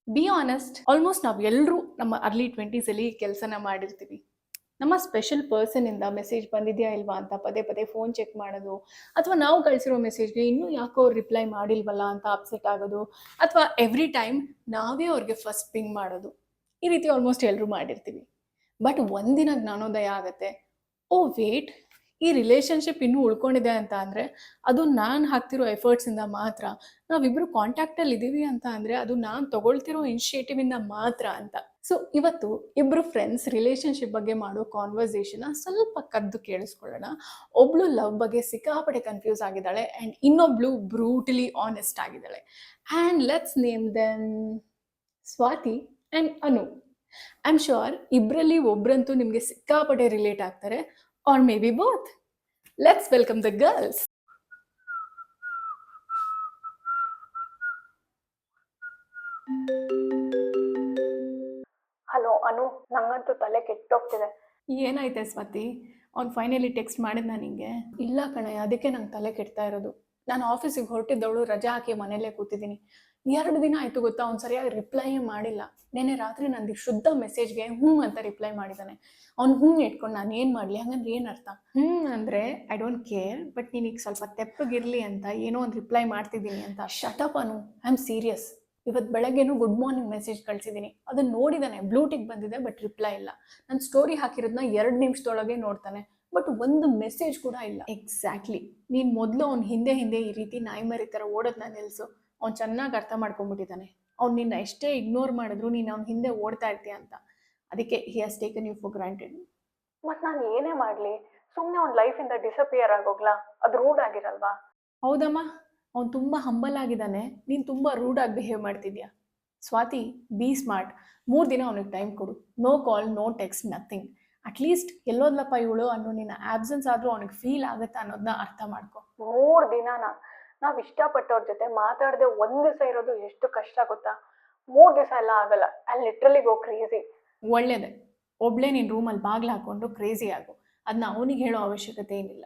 Be honest, almost ನಾವು ಎಲ್ಲರೂ ನಮ್ಮ ಅರ್ಲಿ 20s ಕೆಲಸನ ಮಾಡಿರ್ತೀವಿ. ನಮ್ಮ ಸ್ಪೆಷಲ್ ಪರ್ಸನಿಂದ ಮೆಸೇಜ್ ಬಂದಿದೆಯಾ ಇಲ್ವಾ ಅಂತ ಪದೇ ಪದೇ ಫೋನ್ ಚೆಕ್ ಮಾಡೋದು, ಅಥವಾ ನಾವು ಕಳಿಸಿರೋ ಮೆಸೇಜ್ಗೆ ಇನ್ನೂ ಯಾಕೋ ಅವ್ರು ರಿಪ್ಲೈ ಮಾಡಿಲ್ವಲ್ಲ ಅಂತ ಅಪ್ಸೆಟ್ ಆಗೋದು, ಅಥವಾ ಎವ್ರಿ ಟೈಮ್ ನಾವೇ ಅವ್ರಿಗೆ ಫಸ್ಟ್ ಪಿಂಗ್ ಮಾಡೋದು. ಈ ರೀತಿ ಆಲ್ಮೋಸ್ಟ್ ಎಲ್ಲರೂ ಮಾಡಿರ್ತೀವಿ. ಬಟ್ ಒಂದಿನ ಜ್ಞಾನೋದಯ ಆಗುತ್ತೆ, ಓ ವೇಟ್, ಈ ರಿಲೇಷನ್ಶಿಪ್ ಇನ್ನೂ ಉಳ್ಕೊಂಡಿದೆ ಅಂತ ಅಂದರೆ ಅದು ನಾನು ಹಾಕ್ತಿರೋ ಎಫರ್ಟ್ಸಿಂದ ಮಾತ್ರ. ನಾವಿಬ್ಬರು ಕಾಂಟ್ಯಾಕ್ಟಲ್ಲಿ ಇದ್ದೀವಿ ಅಂತ ಅಂದರೆ ಅದು ನಾನು ತಗೊಳ್ತಿರೋ ಇನಿಷಿಯೇಟಿವಿಂದ ಮಾತ್ರ ಅಂತ. ಸೊ ಇವತ್ತು ಇಬ್ಬರು ಫ್ರೆಂಡ್ಸ್ ರಿಲೇಷನ್ಶಿಪ್ ಬಗ್ಗೆ ಮಾಡೋ ಕಾನ್ವರ್ಸೇಷನ್ನ ಸ್ವಲ್ಪ ಕದ್ದು ಕೇಳಿಸ್ಕೊಳ್ಳೋಣ. ಒಬ್ಳು ಲವ್ ಬಗ್ಗೆ ಸಿಕ್ಕಾಪಟ್ಟೆ ಕನ್ಫ್ಯೂಸ್ ಆಗಿದ್ದಾಳೆ ಆ್ಯಂಡ್ ಇನ್ನೊಬ್ಳು ಬ್ರೂಟಲಿ ಆನೆಸ್ಟ್ ಆಗಿದ್ದಾಳೆ. And let's name them Swati and Anu. I am sure ಇಬ್ಬರಲ್ಲಿ ಒಬ್ರಂತೂ ನಿಮಗೆ ಸಿಕ್ಕಾಪಟ್ಟೆ ರಿಲೇಟ್ ಆಗ್ತಾರೆ, or maybe both. Let's welcome the girls. Hello Anu, ನಂಗಂತೂ ತಲೆ ಕೆಟ್ಟೋಗ್ತಿದೆ. ಏನಾಯ್ತೆ ಸ್ವಾತಿ? ಅವ್ನು ಫೈನಲಿ ಟೆಕ್ಸ್ಟ್ ಮಾಡಿದ್ನ ನಿಂಗೆ? ಇಲ್ಲ ಕಣೆ, ಅದಕ್ಕೆ ನಂಗೆ ತಲೆ ಕೆಡ್ತಾ ಇರೋದು. ನಾನು ಆಫೀಸಿಗೆ ಹೊರಟಿದ್ದವಳು ರಜಾ ಹಾಕಿ ಮನೇಲೇ ಕೂತಿದ್ದೀನಿ. 2 ದಿನ ಆಯಿತು ಗೊತ್ತಾ, ಅವ್ನು ಸರಿಯಾಗಿ ರಿಪ್ಲೈಯೇ ಮಾಡಿಲ್ಲ. ನೆನ್ನೆ ರಾತ್ರಿ ನಂದು ಶುದ್ಧ ಮೆಸೇಜ್ಗೆ ಹ್ಞೂ ಅಂತ ರಿಪ್ಲೈ ಮಾಡಿದ್ದಾನೆ. ಅವ್ನು ಹ್ಞೂ ಇಟ್ಕೊಂಡು ನಾನು ಏನು ಮಾಡಲಿ? ಹಂಗಂದ್ರೆ ಏನು ಅರ್ಥ? ಅಂದರೆ ಐ ಡೋಂಟ್ ಕೇರ್, ಬಟ್ ನೀನೀಗ ಸ್ವಲ್ಪ ತೆಪ್ಪಗಿರಲಿ ಅಂತ ಏನೋ ಒಂದು ರಿಪ್ಲೈ ಮಾಡ್ತಿದ್ದೀನಿ ಅಂತ. Shut up Anu, I am serious. ಇವತ್ತು ಬೆಳಗ್ಗೆನೂ ಗುಡ್ ಮಾರ್ನಿಂಗ್ ಮೆಸೇಜ್ ಕಳಿಸಿದ್ದೀನಿ, ಅದನ್ನು ನೋಡಿದ್ದಾನೆ, ಬ್ಲೂಟಿಕ್ ಬಂದಿದೆ ಬಟ್ ರಿಪ್ಲೈ ಇಲ್ಲ. ನನ್ನ ಸ್ಟೋರಿ ಹಾಕಿರೋದನ್ನ 2 ನಿಮಿಷದೊಳಗೆ ನೋಡ್ತಾನೆ, ಬಟ್ ಒಂದು ಮೆಸೇಜ್ ಕೂಡ ಇಲ್ಲ. ಎಕ್ಸಾಕ್ಟ್ಲಿ, ನೀನು ಮೊದಲು ಅವ್ನ ಹಿಂದೆ ಈ ರೀತಿ ನಾಯಿ ಮರಿ ಥರ ಓಡೋದನ್ನ ನಿಲ್ಲಿಸು. ಅವ್ನು ಚೆನ್ನಾಗಿ ಅರ್ಥ ಮಾಡ್ಕೊಂಡ್ಬಿಟ್ಟಿದ್ದಾನೆ. ಅವ್ನು ನಿನ್ನ ಎಷ್ಟೇ ಇಗ್ನೋರ್ ಮಾಡಿದ್ರು ನೀನು ಅವ್ನ ಹಿಂದೆ ಓಡ್ತಾ ಇರ್ತೀಯ ಅಂತ. ಅದಕ್ಕೆ he has taken you for granted. ಮತ್ತು ನಾನು ಏನೇ ಮಾಡಲಿ, ಸುಮ್ಮನೆ ಅವ್ನ ಲೈಫಿಂದ ಡಿಸಪಿಯರ್ ಆಗೋಗ್ಲಾ? ಅದು ರೂಡ್ ಆಗಿರಲ್ವಾ? ಹೌದಮ್ಮ, ಅವ್ನು ತುಂಬ ಹಂಬಲ್ ಆಗಿದ್ದಾನೆ, ನೀನು ತುಂಬ ರೂಡಾಗಿ ಬಿಹೇವ್ ಮಾಡ್ತಿದ್ಯಾ. Swati, B smart. 3 ದಿನ ಅವನಿಗೆ ಟೈಮ್ ಕೊಡು. ನೋ ಕಾಲ್, ನೋ ಟೆಕ್ಸ್ಟ್, ನಥಿಂಗ್. ಅಟ್ಲೀಸ್ಟ್ ಎಲ್ಲೋದ್ಲಪ್ಪ ಇವಳು ಅನ್ನೋ ನಿನ್ನ ಆಬ್ಸೆನ್ಸ್ ಆದರೂ ಅವನಿಗೆ ಫೀಲ್ ಆಗುತ್ತಾ ಅನ್ನೋದನ್ನ ಅರ್ಥ ಮಾಡ್ಕೊ. 3 ದಿನನ? ನಾವು ಇಷ್ಟಪಟ್ಟವ್ರ ಜೊತೆ ಮಾತಾಡದೆ 1 ದಿವಸ ಇರೋದು ಎಷ್ಟು ಕಷ್ಟ ಗೊತ್ತಾ? 3 ದಿವಸ ಎಲ್ಲ ಆಗಲ್ಲ. I literally go crazy. ಒಳ್ಳೇದೆ, ಒಬ್ಳೇ ನಿನ್ನ ರೂಮಲ್ಲಿ ಬಾಗಿಲು ಹಾಕ್ಕೊಂಡು ಕ್ರೇಜಿ ಆಗು. ಅದನ್ನ ಅವನಿಗೆ ಹೇಳೋ ಅವಶ್ಯಕತೆ ಏನಿಲ್ಲ.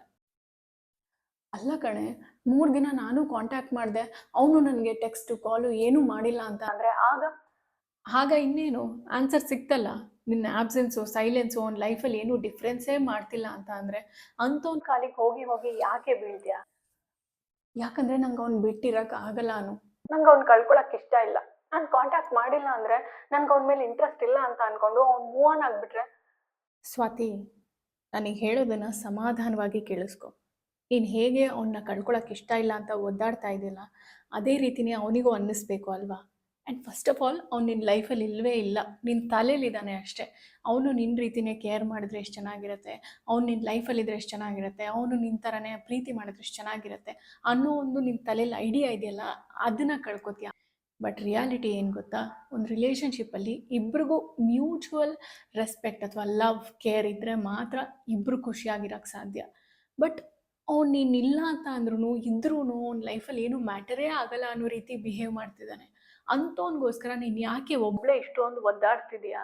ಅಲ್ಲ ಕಣೆ, 3 ದಿನ ನಾನು ಕಾಂಟ್ಯಾಕ್ಟ್ ಮಾಡಿದೆ, ಅವನು ನನಗೆ ಟೆಕ್ಸ್ಟು ಕಾಲು ಏನೂ ಮಾಡಿಲ್ಲ ಅಂತ ಅಂದರೆ ಆಗ ಇನ್ನೇನು ಆನ್ಸರ್ ಸಿಕ್ತಲ್ಲ. ನಿನ್ನ ಆಬ್ಸೆನ್ಸು ಸೈಲೆನ್ಸು ಅವ್ನ ಲೈಫಲ್ಲಿ ಏನೂ ಡಿಫ್ರೆನ್ಸೇ ಮಾಡ್ತಿಲ್ಲ ಅಂತ ಅಂದರೆ ಅಂಥವ್ನ ಕಾಲಿಗೆ ಹೋಗಿ ಹೋಗಿ ಯಾಕೆ ಬೀಳ್ತೀಯಾ? ಯಾಕಂದರೆ ನಂಗೆ ಅವ್ನು ಬಿಟ್ಟಿರೋಕೆ ಆಗಲ್ಲ ಅನು. ನಂಗೆ ಅವ್ನು ಕಳ್ಕೊಳಕ್ಕೆ ಇಷ್ಟ ಇಲ್ಲ. ನಾನು ಕಾಂಟ್ಯಾಕ್ಟ್ ಮಾಡಿಲ್ಲ ಅಂದರೆ ನನ್ಗೆ ಅವನ ಮೇಲೆ ಇಂಟ್ರೆಸ್ಟ್ ಇಲ್ಲ ಅಂತ ಅಂದ್ಕೊಂಡು ಅವ್ನು ಮೂವ್ ಆನ್ ಆಗಿಬಿಟ್ರೆ? ಸ್ವಾತಿ, ನನಗೆ ಹೇಳೋದನ್ನು ಸಮಾಧಾನವಾಗಿ ಕೇಳಿಸ್ಕೊ. ನೀನು ಹೇಗೆ ಅವನ್ನ ಕಳ್ಕೊಳಕ್ಕೆ ಇಷ್ಟ ಇಲ್ಲ ಅಂತ ಒದ್ದಾಡ್ತಾ ಇದೆಯಲ್ಲ, ಅದೇ ರೀತಿಯೇ ಅವನಿಗೂ ಅನ್ನಿಸ್ಬೇಕು ಅಲ್ವಾ? ಆ್ಯಂಡ್ ಫಸ್ಟ್ ಆಫ್ ಆಲ್ ಅವ್ನು ನಿನ್ನ ಲೈಫಲ್ಲಿ ಇಲ್ಲವೇ ಇಲ್ಲ, ನಿನ್ನ ತಲೆಯಲ್ಲಿದ್ದಾನೆ ಅಷ್ಟೇ. ಅವನು ನಿನ್ನ ರೀತಿಯೇ ಕೇರ್ ಮಾಡಿದ್ರೆ ಎಷ್ಟು ಚೆನ್ನಾಗಿರುತ್ತೆ, ಅವ್ನು ನಿನ್ನ ಲೈಫಲ್ಲಿದ್ದರೆ ಎಷ್ಟು ಚೆನ್ನಾಗಿರುತ್ತೆ, ಅವನು ನಿನ್ನ ಥರನೇ ಪ್ರೀತಿ ಮಾಡಿದ್ರೆ ಎಷ್ಟು ಚೆನ್ನಾಗಿರುತ್ತೆ ಅನ್ನೋ ಒಂದು ನಿನ್ನ ತಲೆಯಲ್ಲಿ ಐಡಿಯಾ ಇದೆಯಲ್ಲ, ಅದನ್ನು ಕಳ್ಕೊತೀಯ. ಬಟ್ ರಿಯಾಲಿಟಿ ಏನು ಗೊತ್ತಾ? ಒಂದು ರಿಲೇಷನ್ಶಿಪ್ಪಲ್ಲಿ ಇಬ್ರಿಗೂ ಮ್ಯೂಚುವಲ್ ರೆಸ್ಪೆಕ್ಟ್ ಅಥವಾ ಲವ್, ಕೇರ್ ಇದ್ದರೆ ಮಾತ್ರ ಇಬ್ಬರು ಖುಷಿಯಾಗಿರೋಕ್ಕೆ ಸಾಧ್ಯ. ಬಟ್ ಅವ್ನು ನೀನಿಲ್ಲ ಅಂತ ಅಂದ್ರೂ ಇದ್ರೂ ಅವ್ನ ಲೈಫಲ್ಲಿ ಏನೂ ಮ್ಯಾಟರೇ ಆಗಲ್ಲ ಅನ್ನೋ ರೀತಿ ಬಿಹೇವ್ ಮಾಡ್ತಿದ್ದಾನೆ. ಅಂಥವ್ನಿಗೋಸ್ಕರ ನೀನು ಯಾಕೆ ಒಬ್ಬಳೇ ಇಷ್ಟೊಂದು ಒದ್ದಾಡ್ತಿದ್ಯಾ?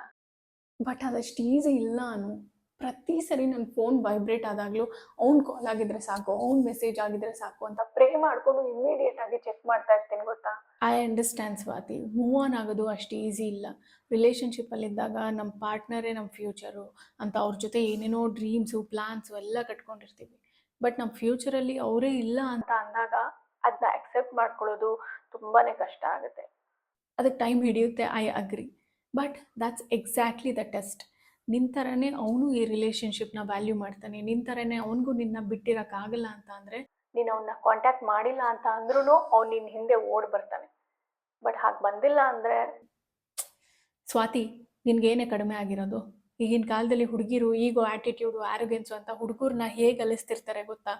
ಬಟ್ ಅದಷ್ಟು ಈಸಿ ಇಲ್ಲ ಅನು. ಪ್ರತಿ ಸರಿ ನನ್ನ ಫೋನ್ ವೈಬ್ರೇಟ್ ಆದಾಗಲೂ ಅವ್ನು ಕಾಲ್ ಆಗಿದ್ರೆ ಸಾಕು, ಅವ್ನು ಮೆಸೇಜ್ ಆಗಿದ್ರೆ ಸಾಕು ಅಂತ ಪ್ರೇ ಮಾಡಿಕೊಂಡು ಇಮ್ಮಿಡಿಯೇಟ್ ಆಗಿ ಚೆಕ್ ಮಾಡ್ತಾ ಇರ್ತೀನಿ ಗೊತ್ತಾ? I understand Swathi, move on ಆಗೋದು ಅಷ್ಟು ಈಸಿ ಇಲ್ಲ. ರಿಲೇಷನ್ಶಿಪ್ಪಲ್ಲಿದ್ದಾಗ ನಮ್ಮ ಪಾರ್ಟ್ನರೇ ನಮ್ಮ ಫ್ಯೂಚರು ಅಂತ ಅವ್ರ ಜೊತೆ ಏನೇನೋ ಡ್ರೀಮ್ಸು ಪ್ಲ್ಯಾನ್ಸು ಎಲ್ಲ ಕಟ್ಕೊಂಡಿರ್ತೀವಿ. ಬಟ್ ನಮ್ಮ ಫ್ಯೂಚರಲ್ಲಿ ಅವರೇ ಇಲ್ಲ ಅಂತ ಅಂದಾಗ ಅದನ್ನ ಅಕ್ಸೆಪ್ಟ್ ಮಾಡ್ಕೊಳ್ಳೋದು ತುಂಬಾ ಕಷ್ಟ ಆಗುತ್ತೆ. ಅದಕ್ಕೆ ಟೈಮ್ ಹಿಡಿಯುತ್ತೆ, I agree. But that's exactly the test. ನಿನ್ನ ಥರನೇ ಅವನು ಈ ರಿಲೇಷನ್ಶಿಪ್ನ ವ್ಯಾಲ್ಯೂ ಮಾಡ್ತಾನೆ, ನಿನ್ನ ಥರನೇ ಅವನಿಗೂ ನಿನ್ನ ಬಿಟ್ಟಿರೋಕ್ಕಾಗಲ್ಲ ಅಂತ ಅಂದರೆ ನೀನು ಅವನ್ನ ಕಾಂಟ್ಯಾಕ್ಟ್ ಮಾಡಿಲ್ಲ ಅಂತ ಅಂದ್ರೂ ಅವ್ನು ನಿನ್ನ ಹಿಂದೆ ಓಡ್ ಬರ್ತಾನೆ. ಬಟ್ ಹಾಗೆ ಬಂದಿಲ್ಲ ಅಂದರೆ? ಸ್ವಾತಿ, ನಿನಗೇನೇ ಕಡಿಮೆ ಆಗಿರೋದು? ಈಗಿನ ಕಾಲದಲ್ಲಿ ಹುಡುಗಿರು ಈಗೋ, ಆ್ಯಟಿಟ್ಯೂಡು, ಆ್ಯರೋಗೆನ್ಸು ಅಂತ ಹುಡುಗರನ್ನ ಹೇಗೆ ಅಲಿಸ್ತಿರ್ತಾರೆ ಗೊತ್ತಾ?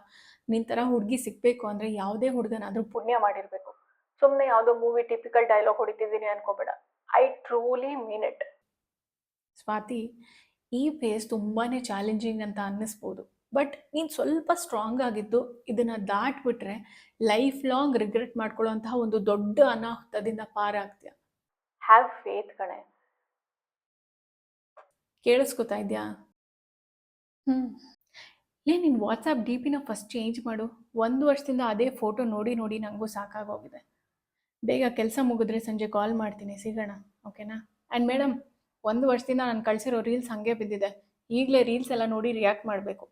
ನಿನ್ನ ಥರ ಹುಡುಗಿ ಸಿಗಬೇಕು ಅಂದರೆ ಯಾವುದೇ ಹುಡುಗನಾದರೂ ಪುಣ್ಯ ಮಾಡಿರಬೇಕು. ಸುಮ್ಮನೆ ಯಾವುದೋ ಮೂವಿ ಟಿಪಿಕಲ್ ಡೈಲಾಗ್ ಹೊಡಿತಿದ್ದೀನಿ ಅನ್ಕೋಬೇಡ. I truly mean it. Swati, ಈ ಫೇಸ್ ತುಂಬಾ ಚಾಲೆಂಜಿಂಗ್ ಅಂತ ಅನ್ನಿಸ್ಬೋದು, ಬಟ್ ನೀನು ಸ್ವಲ್ಪ ಸ್ಟ್ರಾಂಗ್ ಆಗಿದ್ದು ಇದನ್ನು ದಾಟ್ಬಿಟ್ರೆ ಲೈಫ್ ಲಾಂಗ್ ರಿಗ್ರೆಟ್ ಮಾಡ್ಕೊಳ್ಳೋಂತಹ ಒಂದು ದೊಡ್ಡ ಅನಾಹುತದಿಂದ ಪಾರಾಗ್ತೀಯ. ಹ್ಯಾವ್ ಫೇತ್ ಕಣೆ. ಕೇಳಿಸ್ಕೊತಾ ಇದೆಯಾ? ನೀನು ವಾಟ್ಸಪ್ ಡಿ ಪಿನ ಫಸ್ಟ್ ಚೇಂಜ್ ಮಾಡು. 1 ವರ್ಷದಿಂದ ಅದೇ ಫೋಟೋ ನೋಡಿ ನನಗೂ ಸಾಕಾಗೋಗಿದೆ. ಬೇಗ ಕೆಲಸ ಮುಗಿದ್ರೆ ಸಂಜೆ ಕಾಲ್ ಮಾಡ್ತೀನಿ, ಸಿಗೋಣ, ಓಕೆನಾ? ಆ್ಯಂಡ್ ಮೇಡಮ್, 1 ವರ್ಷದಿಂದ ನಾನು ಕಳಿಸಿರೋ ರೀಲ್ಸ್ ಹಾಗೆ ಬಿದ್ದಿದೆ. ಈಗಲೇ ರೀಲ್ಸ್ ಎಲ್ಲ ನೋಡಿ ರಿಯಾಕ್ಟ್ ಮಾಡಬೇಕು.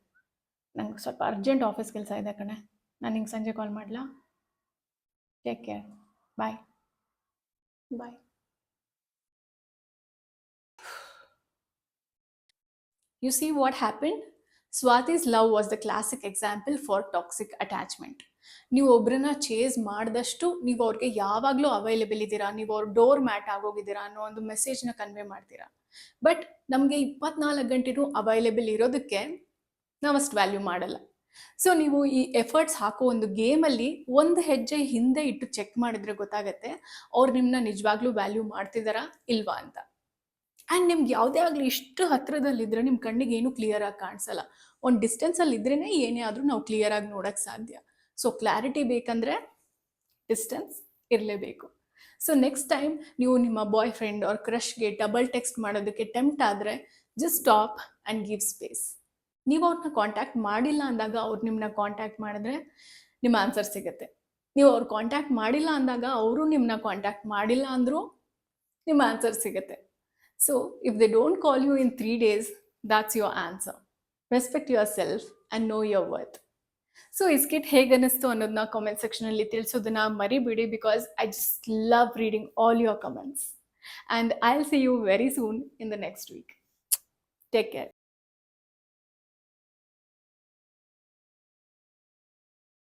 ನಂಗೆ ಸ್ವಲ್ಪ ಅರ್ಜೆಂಟ್ ಆಫೀಸ್ ಕೆಲಸ ಇದೆ ಕಣೆ. ನಾನು ನಿಂಗೆ ಸಂಜೆ ಕಾಲ್ ಮಾಡಲಾ? Take care. Bye. Bye. You see what happened? Swati's love was the classic example for toxic attachment. ನೀವು ಒಬ್ರನ್ನ ಚೇಸ್ ಮಾಡಿದಷ್ಟು ನೀವು ಅವ್ರಿಗೆ ಯಾವಾಗಲೂ ಅವೈಲೇಬಲ್ ಇದ್ದೀರಾ, ನೀವು ಅವ್ರ ಡೋರ್ ಮ್ಯಾಟ್ ಆಗೋಗಿದ್ದೀರಾ ಅನ್ನೋ ಒಂದು ಮೆಸೇಜ್ನ ಕನ್ವೆ ಮಾಡ್ತೀರಾ. ಬಟ್ ನಮಗೆ 24 ಗಂಟೆನೂ ಅವೈಲೇಬಲ್ ಇರೋದಕ್ಕೆ ನಾವು ಅಷ್ಟು ವ್ಯಾಲ್ಯೂ ಮಾಡಲ್ಲ. ಸೊ ನೀವು ಈ ಎಫರ್ಟ್ಸ್ ಹಾಕೋ ಒಂದು ಗೇಮಲ್ಲಿ ಒಂದು ಹೆಜ್ಜೆ ಹಿಂದೆ ಇಟ್ಟು ಚೆಕ್ ಮಾಡಿದ್ರೆ ಗೊತ್ತಾಗತ್ತೆ ಅವ್ರು ನಿಮ್ಮನ್ನ ನಿಜವಾಗ್ಲೂ ವ್ಯಾಲ್ಯೂ ಮಾಡ್ತಿದ್ದಾರಾ ಇಲ್ವಾ ಅಂತ. ಆ್ಯಂಡ್ ನಿಮ್ಗೆ ಯಾವುದೇ ಆಗಲಿ ಇಷ್ಟು ಹತ್ತಿರದಲ್ಲಿದ್ದರೆ ನಿಮ್ಮ ಕಣ್ಣಿಗೆ ಏನು ಕ್ಲಿಯರಾಗಿ ಕಾಣಿಸಲ್ಲ. ಒಂದು ಡಿಸ್ಟೆನ್ಸಲ್ಲಿ ಇದ್ರೇ ಏನೇ ಆದರೂ ನಾವು ಕ್ಲಿಯರಾಗಿ ನೋಡೋಕ್ಕೆ ಸಾಧ್ಯ. ಸೊ ಕ್ಲಾರಿಟಿ ಬೇಕಂದರೆ ಡಿಸ್ಟೆನ್ಸ್ ಇರಲೇಬೇಕು. ಸೊ ನೆಕ್ಸ್ಟ್ ಟೈಮ್ ನೀವು ನಿಮ್ಮ ಬಾಯ್ ಫ್ರೆಂಡ್ ಅವ್ರ ಕ್ರಶ್ಗೆ ಡಬಲ್ ಟೆಕ್ಸ್ಟ್ ಮಾಡೋದಕ್ಕೆ ಟೆಂಪ್ಟ್ ಆದರೆ just stop and give space. ನೀವು ಅವ್ರನ್ನ ಕಾಂಟ್ಯಾಕ್ಟ್ ಮಾಡಿಲ್ಲ ಅಂದಾಗ ಅವ್ರು ನಿಮ್ಮನ್ನ ಕಾಂಟ್ಯಾಕ್ಟ್ ಮಾಡಿದ್ರೆ ನಿಮ್ಮ ಆನ್ಸರ್ ಸಿಗುತ್ತೆ. ನೀವು ಅವ್ರು ಕಾಂಟ್ಯಾಕ್ಟ್ ಮಾಡಿಲ್ಲ ಅಂದಾಗ ಅವರು ನಿಮ್ಮನ್ನ ಕಾಂಟ್ಯಾಕ್ಟ್ ಮಾಡಿಲ್ಲ ಅಂದರೂ ನಿಮ್ಮ ಆನ್ಸರ್ ಸಿಗುತ್ತೆ. So, if they don't call you in 3 days, that's your answer. Respect yourself and know your worth. So, ಈ ಸ್ಕಿಟ್ ಹೇಗೆ ಅನ್ನಿಸ್ತು ಅನ್ನೋದನ್ನ ಕಾಮೆಂಟ್ ಸೆಕ್ಷನಲ್ಲಿ ತಿಳಿಸೋದನ್ನ ಮರಿಬೇಡಿ, because I just love reading all your comments. And I'll see you very soon in the next week. Take care.